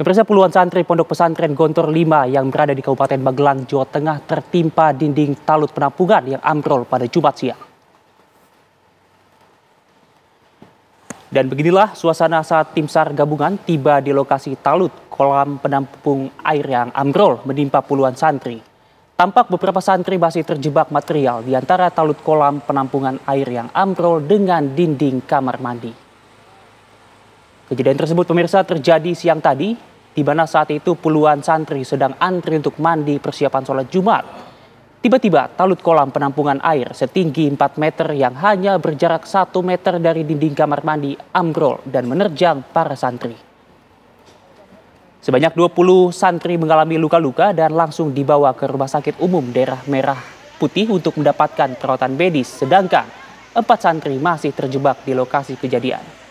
Pemirsa, puluhan santri Pondok Pesantren Gontor 5 yang berada di Kabupaten Magelang, Jawa Tengah tertimpa dinding talut penampungan yang ambrol pada Jumat siang. Dan beginilah suasana saat tim SAR gabungan tiba di lokasi talut kolam penampung air yang ambrol menimpa puluhan santri. Tampak beberapa santri masih terjebak material di antara talut kolam penampungan air yang ambrol dengan dinding kamar mandi. Kejadian tersebut, pemirsa, terjadi siang tadi, di mana saat itu puluhan santri sedang antri untuk mandi persiapan sholat Jumat. Tiba-tiba talut kolam penampungan air setinggi 4 meter yang hanya berjarak 1 meter dari dinding kamar mandi ambrol dan menerjang para santri. Sebanyak 20 santri mengalami luka-luka dan langsung dibawa ke Rumah Sakit Umum Daerah Merah Putih untuk mendapatkan perawatan medis, sedangkan 4 santri masih terjebak di lokasi kejadian.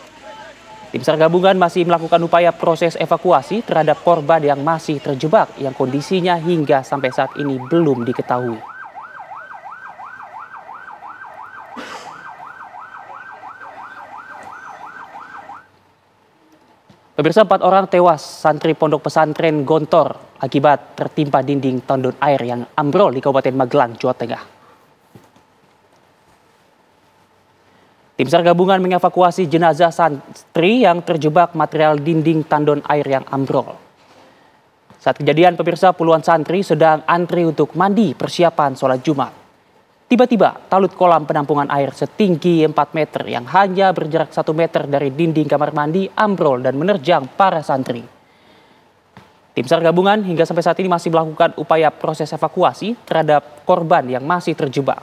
Tim SAR gabungan masih melakukan upaya proses evakuasi terhadap korban yang masih terjebak yang kondisinya hingga sampai saat ini belum diketahui. Pemirsa, 4 orang tewas santri Pondok Pesantren Gontor akibat tertimpa dinding tandon air yang ambrol di Kabupaten Magelang, Jawa Tengah. Tim SAR gabungan mengevakuasi jenazah santri yang terjebak material dinding tandon air yang ambrol. Saat kejadian, pemirsa, puluhan santri sedang antri untuk mandi persiapan sholat Jumat. Tiba-tiba talut kolam penampungan air setinggi 4 meter yang hanya berjarak 1 meter dari dinding kamar mandi ambrol dan menerjang para santri. Tim SAR gabungan hingga sampai saat ini masih melakukan upaya proses evakuasi terhadap korban yang masih terjebak.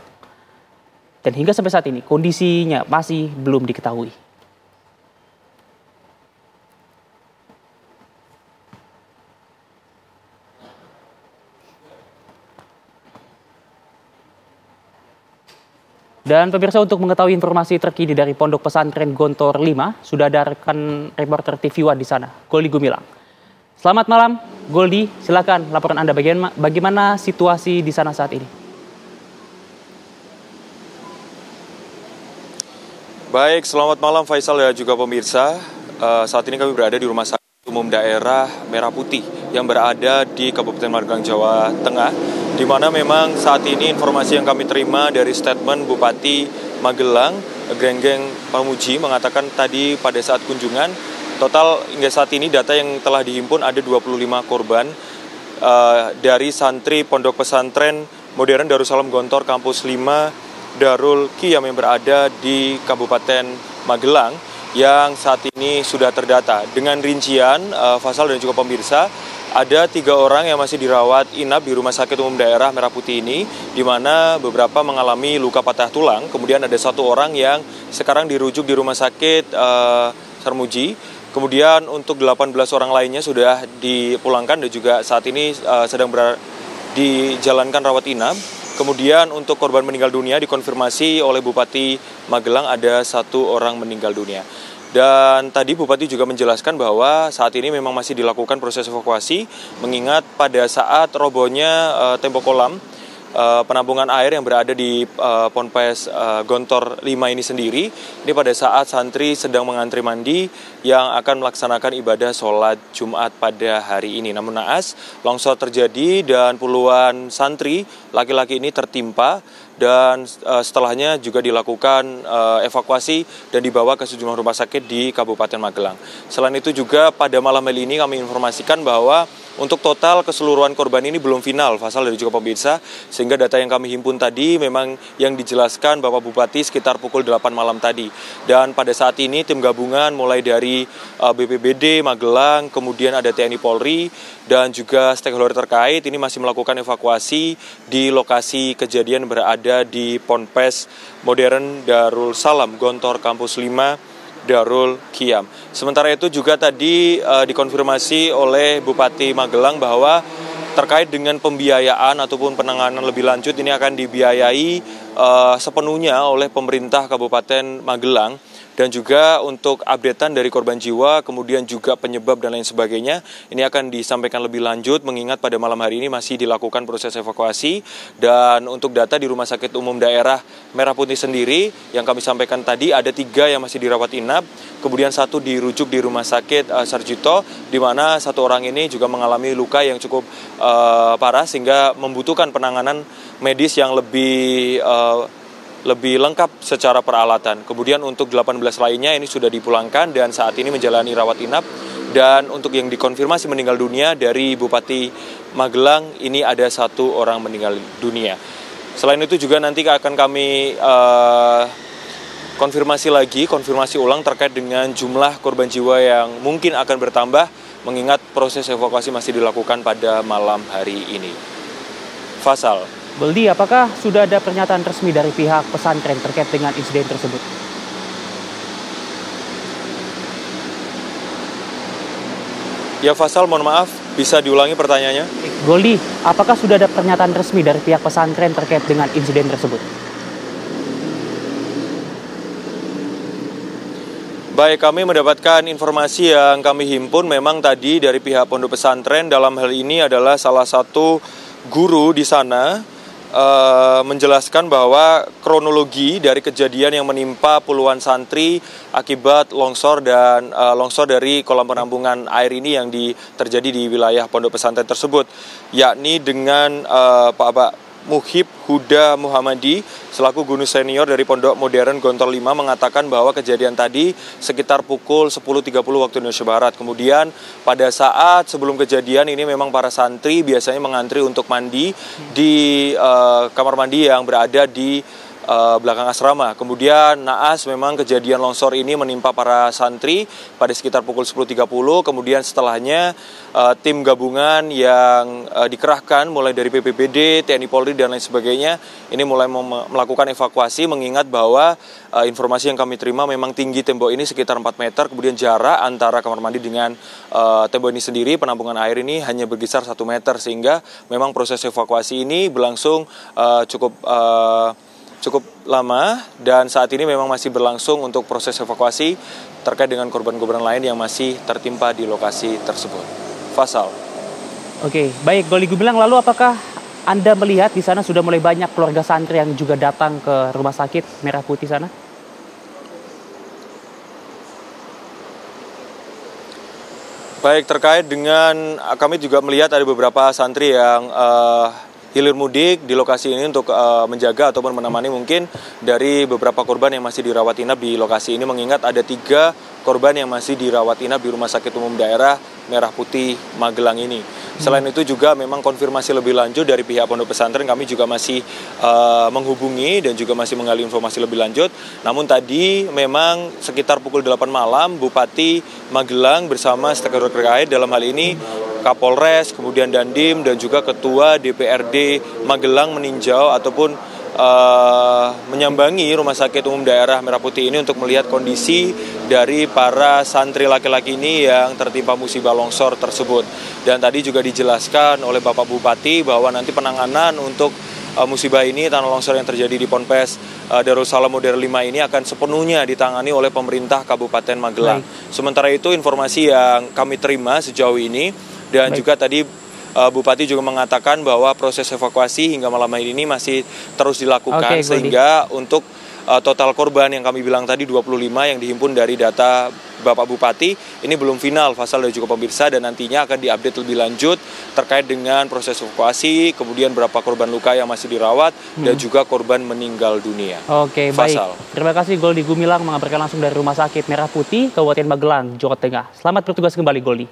Dan hingga sampai saat ini kondisinya masih belum diketahui. Dan pemirsa, untuk mengetahui informasi terkini dari Pondok Pesantren Gontor 5, sudah ada rekan reporter TV One di sana, Goldi Gumilang. Selamat malam, Goldi. Silakan laporan Anda, bagaimana situasi di sana saat ini? Baik, selamat malam Faisal dan juga pemirsa. Saat ini kami berada di Rumah Sakit Umum Daerah Merah Putih yang berada di Kabupaten Magelang, Jawa Tengah, di mana memang saat ini informasi yang kami terima dari statement Bupati Magelang, Grenggeng Pamuji, mengatakan tadi pada saat kunjungan, total hingga saat ini data yang telah dihimpun ada 25 korban dari santri Pondok Pesantren Modern Darussalam Gontor Kampus 5 Darul Qiyam yang berada di Kabupaten Magelang yang saat ini sudah terdata. Dengan rincian, Faisal dan juga pemirsa, ada 3 orang yang masih dirawat inap di Rumah Sakit Umum Daerah Merah Putih ini, di mana beberapa mengalami luka patah tulang. Kemudian ada 1 orang yang sekarang dirujuk di Rumah Sakit Sarmuji. Kemudian untuk 18 orang lainnya sudah dipulangkan dan juga saat ini sedang dijalankan rawat inap. Kemudian untuk korban meninggal dunia dikonfirmasi oleh Bupati Magelang ada 1 orang meninggal dunia. Dan tadi Bupati juga menjelaskan bahwa saat ini memang masih dilakukan proses evakuasi, mengingat pada saat robohnya tembok kolam penampungan air yang berada di Ponpes Gontor 5 ini sendiri. Ini pada saat santri sedang mengantri mandi yang akan melaksanakan ibadah sholat Jumat pada hari ini. Namun naas, longsor terjadi dan puluhan santri laki-laki ini tertimpa dan setelahnya juga dilakukan evakuasi dan dibawa ke sejumlah rumah sakit di Kabupaten Magelang. Selain itu juga pada malam hari ini kami informasikan bahwa untuk total keseluruhan korban ini belum final, Faisal dan juga pemirsa, sehingga data yang kami himpun tadi memang yang dijelaskan Bapak Bupati sekitar pukul 8 malam tadi. Dan pada saat ini tim gabungan mulai dari BPBD Magelang, kemudian ada TNI Polri, dan juga stakeholder terkait ini masih melakukan evakuasi di lokasi kejadian berada di Ponpes Modern Darussalam Gontor Kampus 5 Darul Qiyam. Sementara itu juga tadi dikonfirmasi oleh Bupati Magelang bahwa terkait dengan pembiayaan ataupun penanganan lebih lanjut ini akan dibiayai sepenuhnya oleh pemerintah Kabupaten Magelang. Dan juga untuk updatean dari korban jiwa, kemudian juga penyebab dan lain sebagainya, ini akan disampaikan lebih lanjut mengingat pada malam hari ini masih dilakukan proses evakuasi. Dan untuk data di Rumah Sakit Umum Daerah Merah Putih sendiri yang kami sampaikan tadi ada 3 yang masih dirawat inap, kemudian 1 dirujuk di Rumah Sakit Sarjito, di mana 1 orang ini juga mengalami luka yang cukup parah sehingga membutuhkan penanganan medis yang lebih lengkap secara peralatan. Kemudian untuk 18 lainnya ini sudah dipulangkan dan saat ini menjalani rawat inap. Dan untuk yang dikonfirmasi meninggal dunia dari Bupati Magelang ini ada 1 orang meninggal dunia. Selain itu juga nanti akan kami konfirmasi ulang terkait dengan jumlah korban jiwa yang mungkin akan bertambah mengingat proses evakuasi masih dilakukan pada malam hari ini. Faisal. Goldi, apakah sudah ada pernyataan resmi dari pihak pesantren terkait dengan insiden tersebut? Ya Faisal, mohon maaf, bisa diulangi pertanyaannya? Goldi, apakah sudah ada pernyataan resmi dari pihak pesantren terkait dengan insiden tersebut? Baik, kami mendapatkan informasi yang kami himpun memang tadi dari pihak pondok pesantren, dalam hal ini adalah salah satu guru di sana menjelaskan bahwa kronologi dari kejadian yang menimpa puluhan santri akibat longsor dari kolam penampungan air ini yang terjadi di wilayah pondok pesantren tersebut, yakni dengan Pak Muhib Huda Muhammadi selaku guru senior dari Pondok Modern Gontor 5 mengatakan bahwa kejadian tadi sekitar pukul 10.30 waktu Indonesia Barat. Kemudian pada saat sebelum kejadian ini memang para santri biasanya mengantri untuk mandi di kamar mandi yang berada di belakang asrama. Kemudian naas memang kejadian longsor ini menimpa para santri pada sekitar pukul 10.30. Kemudian setelahnya tim gabungan yang dikerahkan mulai dari BPBD, TNI Polri dan lain sebagainya ini mulai melakukan evakuasi mengingat bahwa informasi yang kami terima memang tinggi tembok ini sekitar 4 meter, kemudian jarak antara kamar mandi dengan tembok ini sendiri penampungan air ini hanya berkisar 1 meter sehingga memang proses evakuasi ini berlangsung cukup lama dan saat ini memang masih berlangsung untuk proses evakuasi terkait dengan korban-korban lain yang masih tertimpa di lokasi tersebut. Faisal. Oke, baik Goldi Gumilang, lalu apakah Anda melihat di sana sudah mulai banyak keluarga santri yang juga datang ke Rumah Sakit Merah Putih sana? Baik, terkait dengan kami juga melihat ada beberapa santri yang hilir mudik di lokasi ini untuk menjaga ataupun menemani mungkin dari beberapa korban yang masih dirawat inap di lokasi ini mengingat ada 3 korban yang masih dirawat inap di Rumah Sakit Umum Daerah Merah Putih Magelang ini. Selain itu juga memang konfirmasi lebih lanjut dari pihak pondok pesantren kami juga masih menghubungi dan juga masih menggali informasi lebih lanjut. Namun tadi memang sekitar pukul 8 malam Bupati Magelang bersama stakeholder terkait dalam hal ini Kapolres, kemudian Dandim dan juga Ketua DPRD Magelang meninjau ataupun menyambangi Rumah Sakit Umum Daerah Merah Putih ini untuk melihat kondisi dari para santri laki-laki ini yang tertimpa musibah longsor tersebut. Dan tadi juga dijelaskan oleh Bapak Bupati bahwa nanti penanganan untuk musibah ini, tanah longsor yang terjadi di Ponpes Darussalam Modern 5 ini akan sepenuhnya ditangani oleh pemerintah Kabupaten Magelang. Sementara itu informasi yang kami terima sejauh ini dan juga tadi Bupati juga mengatakan bahwa proses evakuasi hingga malam hari ini masih terus dilakukan sehingga untuk total korban yang kami bilang tadi 25 yang dihimpun dari data Bapak Bupati ini belum final Faisal dan juga pemirsa dan nantinya akan diupdate lebih lanjut terkait dengan proses evakuasi, kemudian berapa korban luka yang masih dirawat dan juga korban meninggal dunia. Oke, Faisal. Baik. Terima kasih Goldi Gumilang mengabarkan langsung dari Rumah Sakit Merah Putih Kabupaten Magelang, Jawa Tengah. Selamat bertugas kembali Goldi.